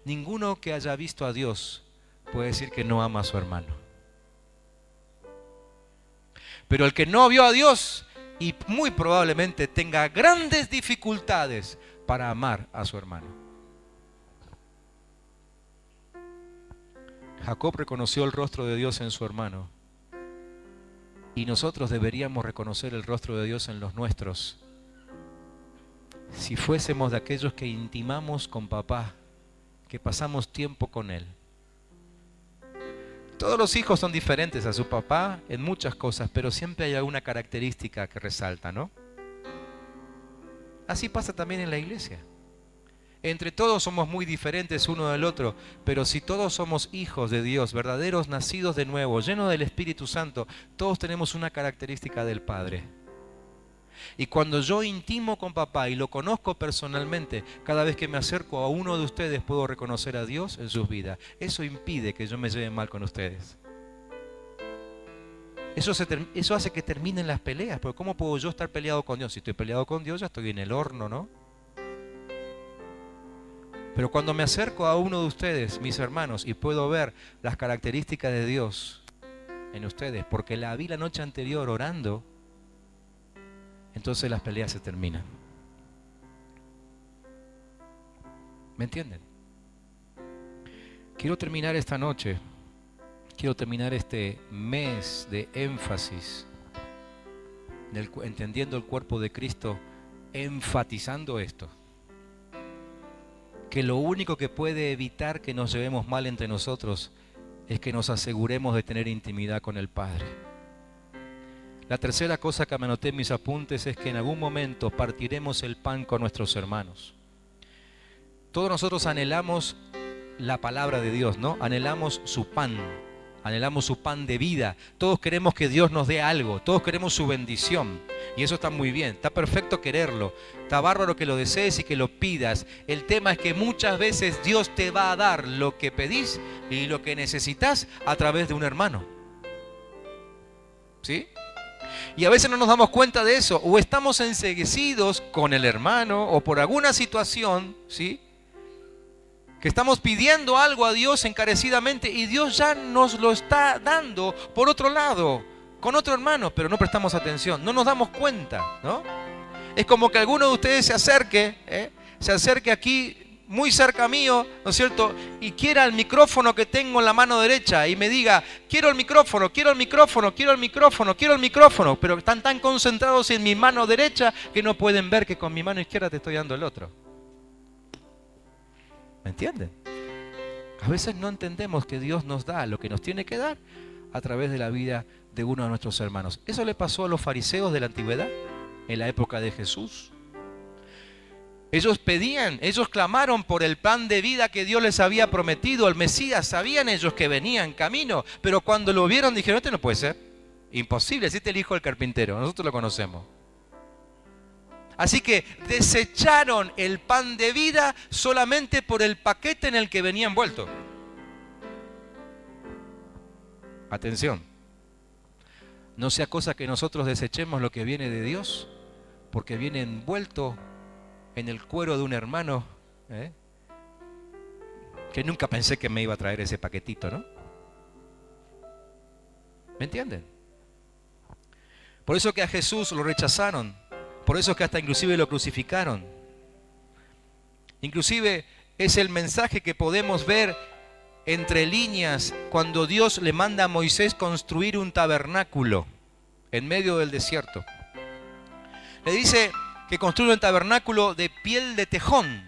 Ninguno que haya visto a Dios puede decir que no ama a su hermano. Pero el que no vio a Dios y muy probablemente tenga grandes dificultades para amar a su hermano. Jacob reconoció el rostro de Dios en su hermano. Y nosotros deberíamos reconocer el rostro de Dios en los nuestros. Si fuésemos de aquellos que intimamos con papá, que pasamos tiempo con él. Todos los hijos son diferentes a su papá en muchas cosas, pero siempre hay alguna característica que resalta, ¿no? Así pasa también en la iglesia. Entre todos somos muy diferentes uno del otro, pero si todos somos hijos de Dios, verdaderos nacidos de nuevo, llenos del Espíritu Santo, todos tenemos una característica del Padre. Y cuando yo intimo con papá y lo conozco personalmente, cada vez que me acerco a uno de ustedes puedo reconocer a Dios en sus vidas. Eso impide que yo me lleve mal con ustedes. Eso hace que terminen las peleas, porque ¿cómo puedo yo estar peleado con Dios? Si estoy peleado con Dios ya estoy en el horno, ¿no? Pero cuando me acerco a uno de ustedes, mis hermanos, y puedo ver las características de Dios en ustedes, porque la vi la noche anterior orando, entonces las peleas se terminan. ¿Me entienden? Quiero terminar esta noche, quiero terminar este mes de énfasis, entendiendo el cuerpo de Cristo, enfatizando esto. Que lo único que puede evitar que nos llevemos mal entre nosotros es que nos aseguremos de tener intimidad con el Padre. La tercera cosa que me anoté en mis apuntes es que en algún momento partiremos el pan con nuestros hermanos. Todos nosotros anhelamos la palabra de Dios, ¿no? Anhelamos su pan de vida. Todos queremos que Dios nos dé algo, todos queremos su bendición. Y eso está muy bien, está perfecto quererlo, está bárbaro que lo desees y que lo pidas. El tema es que muchas veces Dios te va a dar lo que pedís y lo que necesitas a través de un hermano. ¿Sí? Y a veces no nos damos cuenta de eso, o estamos enceguecidos con el hermano o por alguna situación, ¿sí? Que estamos pidiendo algo a Dios encarecidamente y Dios ya nos lo está dando por otro lado, con otro hermano, pero no prestamos atención, no nos damos cuenta, ¿no? Es como que alguno de ustedes se acerque aquí muy cerca mío, ¿no es cierto? Y quiera el micrófono que tengo en la mano derecha y me diga, quiero el micrófono, quiero el micrófono, quiero el micrófono, quiero el micrófono, pero están tan concentrados en mi mano derecha que no pueden ver que con mi mano izquierda te estoy dando el otro. ¿Me entienden? A veces no entendemos que Dios nos da lo que nos tiene que dar a través de la vida de uno de nuestros hermanos. Eso le pasó a los fariseos de la antigüedad, en la época de Jesús. Ellos pedían, ellos clamaron por el pan de vida que Dios les había prometido, el Mesías. Sabían ellos que venía en camino, pero cuando lo vieron dijeron, este no puede ser, imposible, así te el hijo del carpintero, nosotros lo conocemos. Así que desecharon el pan de vida solamente por el paquete en el que venía envuelto. Atención, no sea cosa que nosotros desechemos lo que viene de Dios, porque viene envuelto en el cuero de un hermano, que nunca pensé que me iba a traer ese paquetito, ¿no? ¿Me entienden? Por eso que a Jesús lo rechazaron, por eso que hasta inclusive lo crucificaron. Inclusive es el mensaje que podemos ver entre líneas cuando Dios le manda a Moisés construir un tabernáculo en medio del desierto. Le dice que construye un tabernáculo de piel de tejón.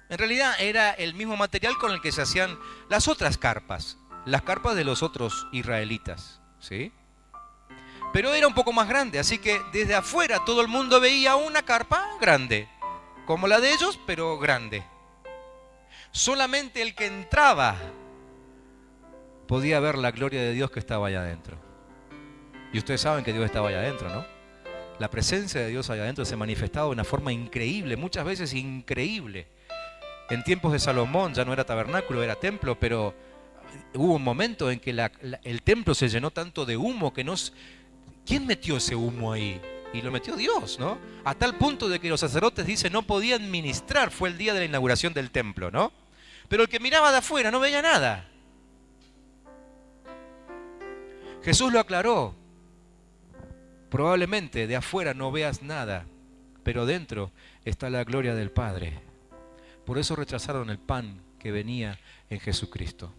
En realidad era el mismo material con el que se hacían las otras carpas, las carpas de los otros israelitas, ¿sí? Pero era un poco más grande, así que desde afuera todo el mundo veía una carpa grande, como la de ellos, pero grande. Solamente el que entraba podía ver la gloria de Dios que estaba allá adentro. Y ustedes saben que Dios estaba allá adentro, ¿no? La presencia de Dios allá adentro se manifestaba de una forma increíble, muchas veces increíble. En tiempos de Salomón ya no era tabernáculo, era templo, pero hubo un momento en que el templo se llenó tanto de humo que no... ¿Quién metió ese humo ahí? Y lo metió Dios, ¿no? A tal punto de que los sacerdotes, dice, no podían ministrar. Fue el día de la inauguración del templo, ¿no? Pero el que miraba de afuera no veía nada. Jesús lo aclaró. Probablemente de afuera no veas nada, pero dentro está la gloria del Padre. Por eso rechazaron el pan que venía en Jesucristo.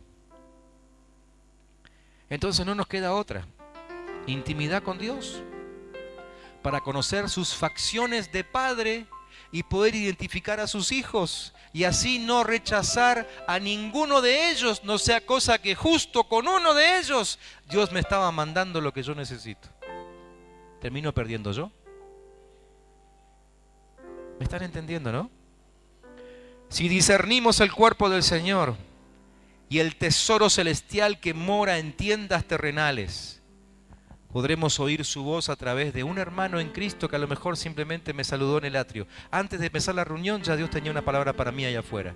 Entonces no nos queda otra. Intimidad con Dios, para conocer sus facciones de Padre y poder identificar a sus hijos, y así no rechazar a ninguno de ellos, no sea cosa que justo con uno de ellos Dios me estaba mandando lo que yo necesito. ¿Termino perdiendo yo? ¿Me están entendiendo, no? Si discernimos el cuerpo del Señor y el tesoro celestial que mora en tiendas terrenales, podremos oír su voz a través de un hermano en Cristo que a lo mejor simplemente me saludó en el atrio. Antes de empezar la reunión ya Dios tenía una palabra para mí allá afuera.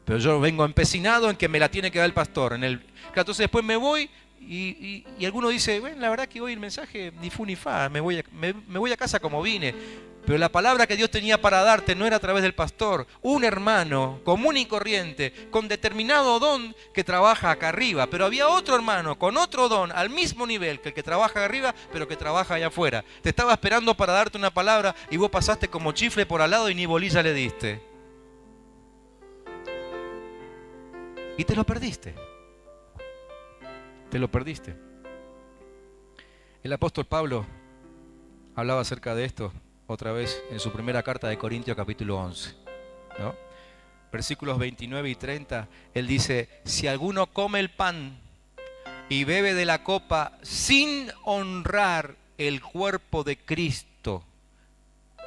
Pero yo vengo empecinado en que me la tiene que dar el pastor. Entonces después me voy y alguno dice, bueno, la verdad que hoy el mensaje ni fu ni fa, me voy a casa como vine. Pero la palabra que Dios tenía para darte no era a través del pastor. Un hermano común y corriente, con determinado don que trabaja acá arriba. Pero había otro hermano con otro don al mismo nivel que el que trabaja acá arriba, pero que trabaja allá afuera. Te estaba esperando para darte una palabra y vos pasaste como chifle por al lado y ni bolilla le diste. Y te lo perdiste. Te lo perdiste. El apóstol Pablo hablaba acerca de esto otra vez en su primera carta de Corintios capítulo 11, ¿no? Versículos 29 y 30, él dice, si alguno come el pan y bebe de la copa sin honrar el cuerpo de Cristo,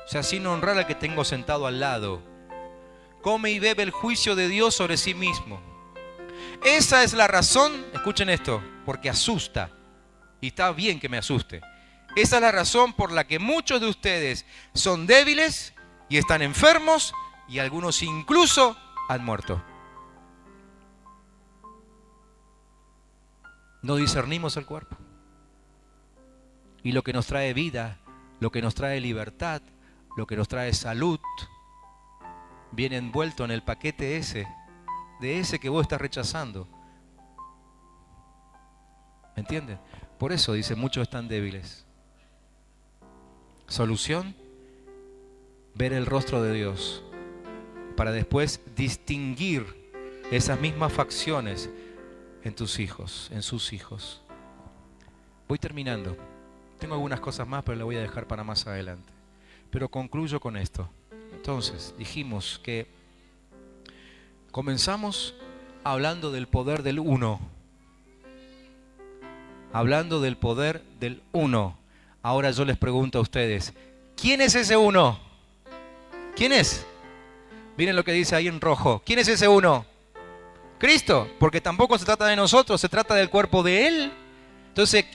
o sea, sin honrar al que tengo sentado al lado, come y bebe el juicio de Dios sobre sí mismo. Esa es la razón, escuchen esto, porque asusta, y está bien que me asuste. Esa es la razón por la que muchos de ustedes son débiles y están enfermos y algunos incluso han muerto. No discernimos el cuerpo. Y lo que nos trae vida, lo que nos trae libertad, lo que nos trae salud, viene envuelto en el paquete de ese que vos estás rechazando. ¿Me entienden? Por eso dice, muchos están débiles. Solución, ver el rostro de Dios para después distinguir esas mismas facciones en tus hijos, en sus hijos. Voy terminando. Tengo algunas cosas más, pero las voy a dejar para más adelante. Pero concluyo con esto. Entonces, dijimos que comenzamos hablando del poder del uno. Hablando del poder del uno. Ahora yo les pregunto a ustedes, ¿quién es ese uno? ¿Quién es? Miren lo que dice ahí en rojo. ¿Quién es ese uno? Cristo, porque tampoco se trata de nosotros, se trata del cuerpo de Él. Entonces,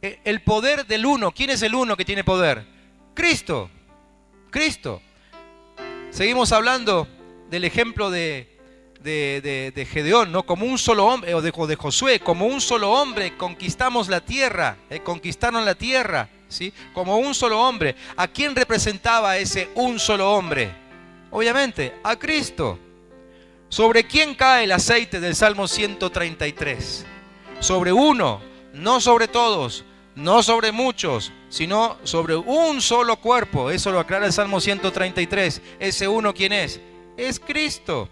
el poder del uno, ¿quién es el uno que tiene poder? Cristo. Cristo. Seguimos hablando del ejemplo de Gedeón, ¿no? Como un solo hombre, o de Josué, como un solo hombre conquistamos la tierra, conquistaron la tierra, ¿sí? Como un solo hombre. ¿A quién representaba ese un solo hombre? Obviamente, a Cristo. ¿Sobre quién cae el aceite del Salmo 133? Sobre uno, no sobre todos, no sobre muchos, sino sobre un solo cuerpo. Eso lo aclara el Salmo 133. ¿Ese uno quién es? Es Cristo.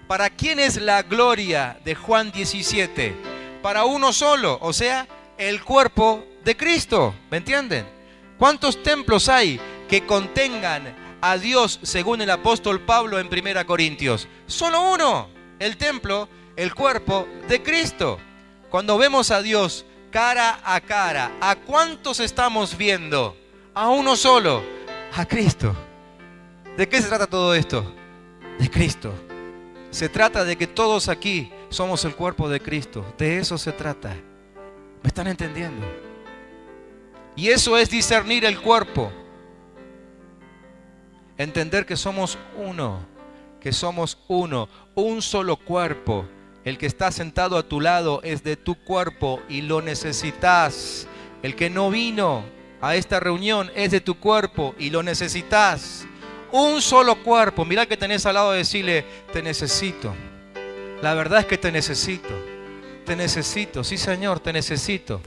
¿Para quién es la gloria de Juan 17? Para uno solo, o sea, el cuerpo de Cristo. ¿Me entienden? ¿Cuántos templos hay que contengan a Dios según el apóstol Pablo en 1 Corintios? Solo uno, el templo, el cuerpo de Cristo. Cuando vemos a Dios cara a cara, ¿a cuántos estamos viendo? A uno solo, a Cristo. ¿De qué se trata todo esto? De Cristo. Se trata de que todos aquí Somos el cuerpo de Cristo. De eso se trata. ¿Me están entendiendo? Y eso es discernir el cuerpo. Entender que somos uno. Que somos uno. Un solo cuerpo. El que está sentado a tu lado es de tu cuerpo y lo necesitas. El que no vino a esta reunión es de tu cuerpo y lo necesitas. Un solo cuerpo. Mirá que tenés al lado, decirle, te necesito. La verdad es que te necesito. Te necesito. Sí, Señor, te necesito.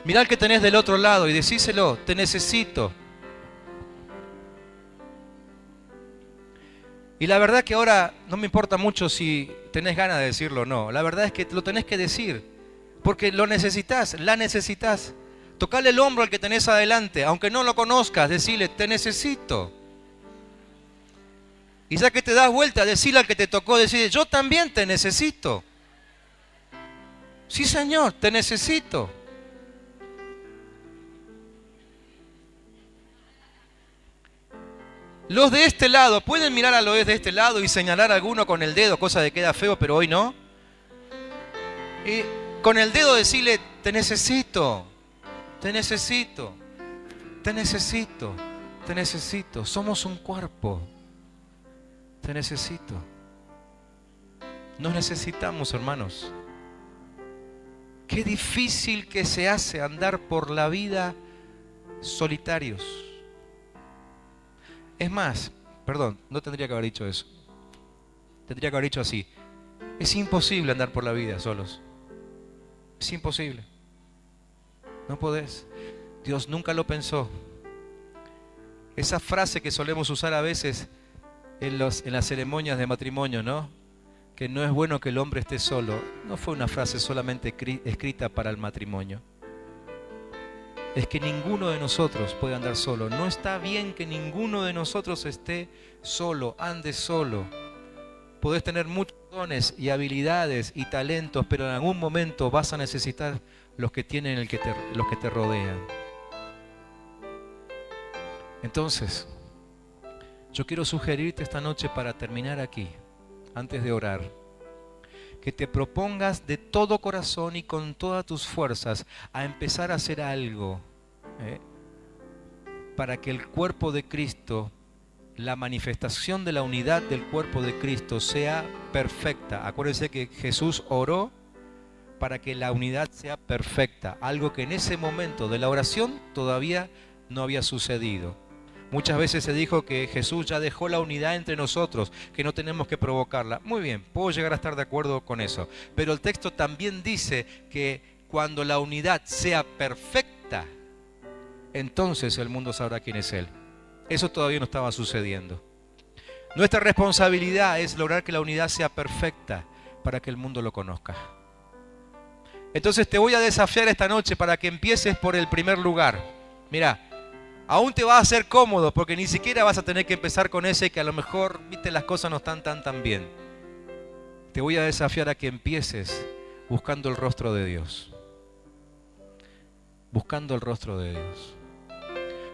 Mirá al que tenés del otro lado y decíselo, te necesito. Y la verdad que ahora no me importa mucho si tenés ganas de decirlo o no. La verdad es que lo tenés que decir. Porque lo necesitas, la necesitas. Tocale el hombro al que tenés adelante, aunque no lo conozcas, decirle, te necesito. Y ya que te das vuelta, decirle al que te tocó, decirle, yo también te necesito. Sí, Señor, te necesito. Los de este lado, ¿pueden mirar a los de este lado y señalar a alguno con el dedo, cosa de que queda feo, pero hoy no? Y con el dedo decirle, te necesito, te necesito, te necesito, te necesito. Somos un cuerpo. Te necesito. Nos necesitamos, hermanos. Qué difícil que se hace andar por la vida solitarios. Es más, perdón, no tendría que haber dicho eso. Tendría que haber dicho así. Es imposible andar por la vida solos. Es imposible. No podés. Dios nunca lo pensó. Esa frase que solemos usar a veces en las ceremonias de matrimonio, ¿no? Que no es bueno que el hombre esté solo. No fue una frase solamente escrita para el matrimonio. Es que ninguno de nosotros puede andar solo. No está bien que ninguno de nosotros esté solo, ande solo. Podés tener muchos dones y habilidades y talentos, pero en algún momento vas a necesitar los que tienen los que te rodean. Entonces, yo quiero sugerirte esta noche para terminar aquí, antes de orar, que te propongas de todo corazón y con todas tus fuerzas a empezar a hacer algo para que el cuerpo de Cristo, la manifestación de la unidad del cuerpo de Cristo sea perfecta. Acuérdense que Jesús oró para que la unidad sea perfecta, algo que en ese momento de la oración todavía no había sucedido. Muchas veces se dijo que Jesús ya dejó la unidad entre nosotros, que no tenemos que provocarla. Muy bien, puedo llegar a estar de acuerdo con eso. Pero el texto también dice que cuando la unidad sea perfecta, entonces el mundo sabrá quién es Él. Eso todavía no estaba sucediendo. Nuestra responsabilidad es lograr que la unidad sea perfecta para que el mundo lo conozca. Entonces te voy a desafiar esta noche para que empieces por el primer lugar. Mira, aún te va a ser cómodo porque ni siquiera vas a tener que empezar con ese que a lo mejor, viste, las cosas no están tan bien. Te voy a desafiar a que empieces buscando el rostro de Dios. Buscando el rostro de Dios.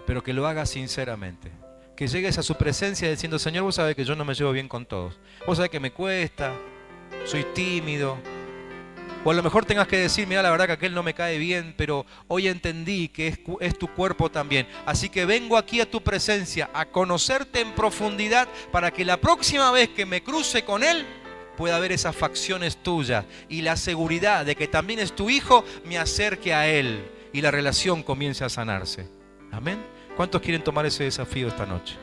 Pero que lo hagas sinceramente. Que llegues a su presencia diciendo, Señor, vos sabés que yo no me llevo bien con todos. Vos sabés que me cuesta, soy tímido. O a lo mejor tengas que decir, mira, la verdad que aquel no me cae bien, pero hoy entendí que es tu cuerpo también. Así que vengo aquí a tu presencia a conocerte en profundidad para que la próxima vez que me cruce con él pueda ver esas facciones tuyas y la seguridad de que también es tu hijo me acerque a él y la relación comience a sanarse. Amén. ¿Cuántos quieren tomar ese desafío esta noche?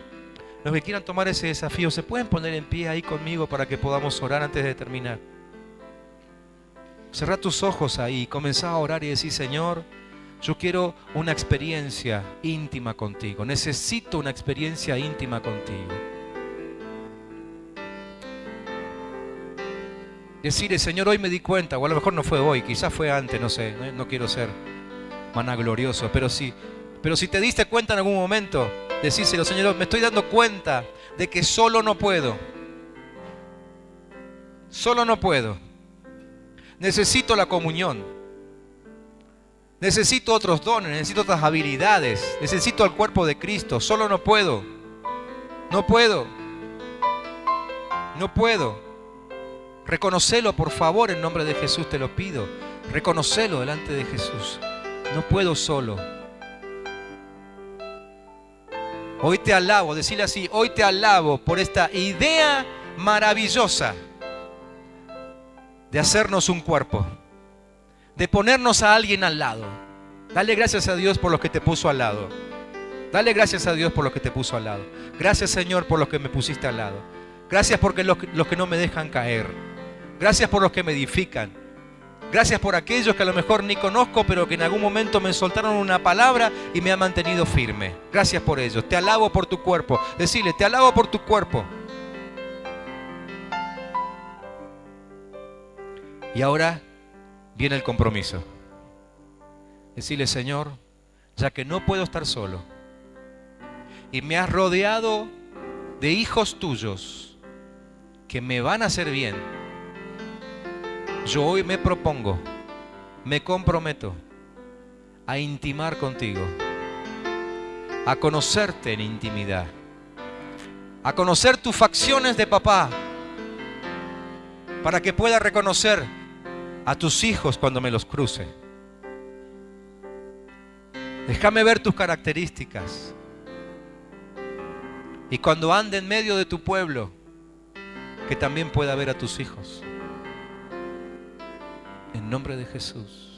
Los que quieran tomar ese desafío, ¿se pueden poner en pie ahí conmigo para que podamos orar antes de terminar? Cerrá tus ojos ahí y comenzá a orar y decir, Señor, yo quiero una experiencia íntima contigo. Necesito una experiencia íntima contigo. Decirle, Señor, hoy me di cuenta, o a lo mejor no fue hoy, quizás fue antes, no sé, no quiero ser vanaglorioso, pero si te diste cuenta en algún momento, decírselo, Señor, me estoy dando cuenta de que solo no puedo. Solo no puedo. Necesito la comunión. Necesito otros dones, necesito otras habilidades. Necesito al cuerpo de Cristo. Solo no puedo. No puedo. No puedo. Reconocelo, por favor, en nombre de Jesús te lo pido. Reconocelo delante de Jesús. No puedo solo. Hoy te alabo, decirle así, hoy te alabo por esta idea maravillosa de hacernos un cuerpo, de ponernos a alguien al lado. Dale gracias a Dios por los que te puso al lado. Dale gracias a Dios por los que te puso al lado. Gracias, Señor, por los que me pusiste al lado. Gracias porque los que no me dejan caer. Gracias por los que me edifican. Gracias por aquellos que a lo mejor ni conozco, pero que en algún momento me soltaron una palabra y me han mantenido firme. Gracias por ellos. Te alabo por tu cuerpo. Decirle, te alabo por tu cuerpo. Y ahora viene el compromiso. Decirle, Señor, ya que no puedo estar solo y me has rodeado de hijos tuyos que me van a hacer bien, yo hoy me propongo, me comprometo a intimar contigo, a conocerte en intimidad, a conocer tus facciones de papá, para que pueda reconocer a tus hijos cuando me los cruce. Déjame ver tus características. Y cuando ande en medio de tu pueblo, que también pueda ver a tus hijos. En nombre de Jesús.